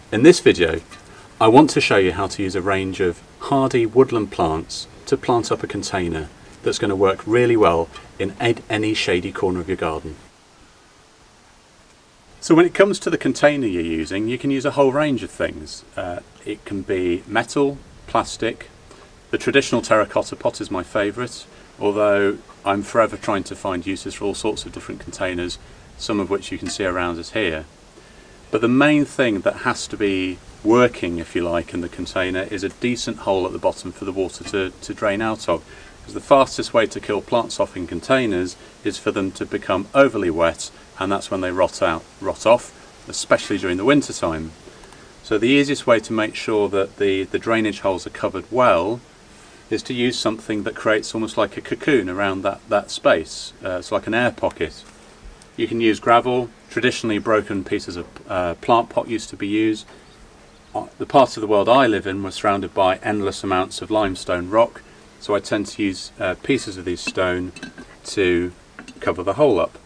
In this video, I want to show you how to use a range of hardy woodland plants to plant up a container that's going to work really well in any shady corner of your garden. So when it comes to the container you're using, you can use a whole range of things. It can be metal, plastic. The traditional terracotta pot is my favourite, although I'm forever trying to find uses for all sorts of different containers, some of which you can see around us here. But the main thing that has to be working, if you like, in the container is a decent hole at the bottom for the water to drain out of. Because the fastest way to kill plants off in containers is for them to become overly wet, and that's when they rot off, especially during the winter time. So the easiest way to make sure that the drainage holes are covered well is to use something that creates almost like a cocoon around that space. It's like an air pocket. You can use gravel. Traditionally, broken pieces of plant pot used to be used. The part of the world I live in was surrounded by endless amounts of limestone rock, so I tend to use pieces of these stone to cover the hole up.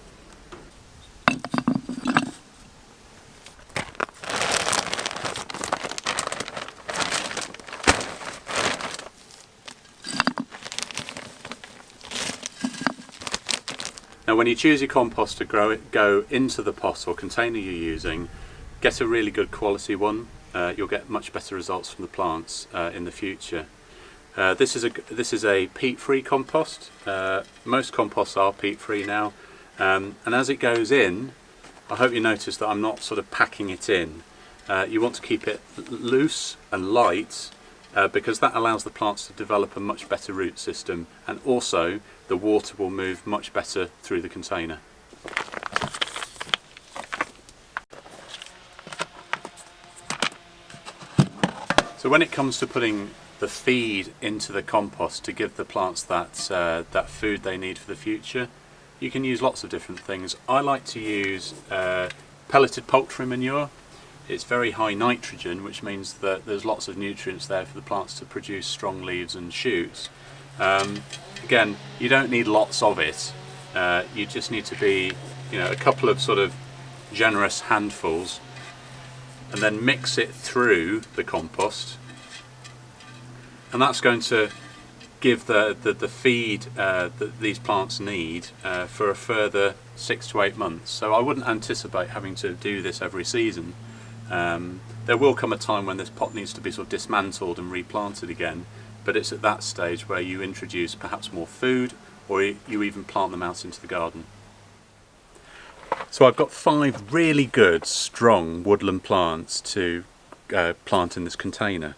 Now when you choose your compost to go into the pot or container you're using, get a really good quality one. You'll get much better results from the plants in the future. This is a peat-free compost. Most composts are peat-free now, and as it goes in, I hope you notice that I'm not sort of packing it in. You want to keep it loose and light, because that allows the plants to develop a much better root system, and also the water will move much better through the container. So when it comes to putting the feed into the compost to give the plants that food they need for the future, you can use lots of different things. I like to use pelleted poultry manure. It's very high nitrogen, which means that there's lots of nutrients there for the plants to produce strong leaves and shoots. Again, you don't need lots of it. You just need to be, a couple of sort of generous handfuls, and then mix it through the compost. And that's going to give the feed that these plants need for a further 6 to 8 months. So I wouldn't anticipate having to do this every season. There will come a time when this pot needs to be sort of dismantled and replanted again, but it's at that stage where you introduce perhaps more food, or you even plant them out into the garden. So I've got 5 really good, strong woodland plants to plant in this container.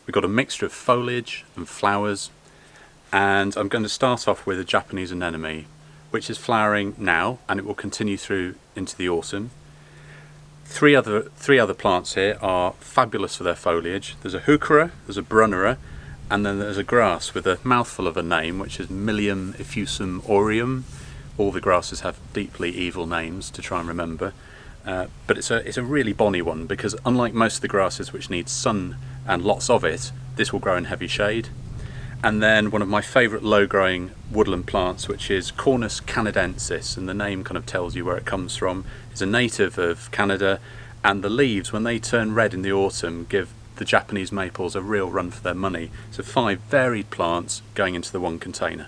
We've got a mixture of foliage and flowers, and I'm going to start off with a Japanese anemone, which is flowering now, and it will continue through into the autumn. Three other plants here are fabulous for their foliage. There's a Heuchera, there's a Brunnera, and then there's a grass with a mouthful of a name, which is Milium, effusum, Aureum. All the grasses have deeply evil names to try and remember, but it's a really bonny one, because unlike most of the grasses which need sun and lots of it, this will grow in heavy shade. And then one of my favourite low-growing woodland plants, which is Cornus canadensis, and the name kind of tells you where it comes from. It's a native of Canada, and the leaves, when they turn red in the autumn, give the Japanese maples a real run for their money. So 5 varied plants going into the one container.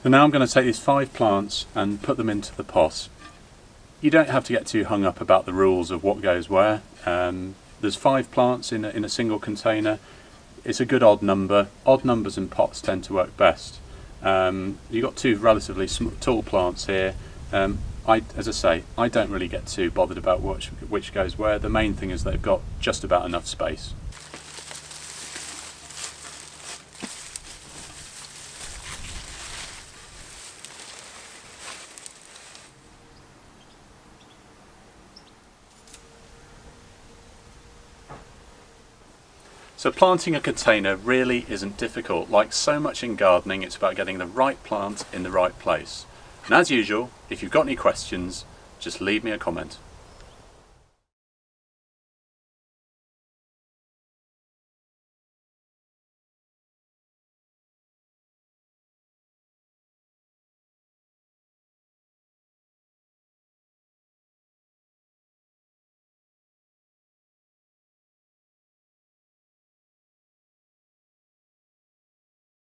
So now I'm going to take these 5 plants and put them into the pot. You don't have to get too hung up about the rules of what goes where. There's 5 plants in a single container. It's a good odd number. Odd numbers in pots tend to work best. You've got 2 relatively tall plants here. As I say, I don't really get too bothered about which goes where. The main thing is they've got just about enough space. So planting a container really isn't difficult. Like so much in gardening, it's about getting the right plant in the right place. And as usual, if you've got any questions, just leave me a comment.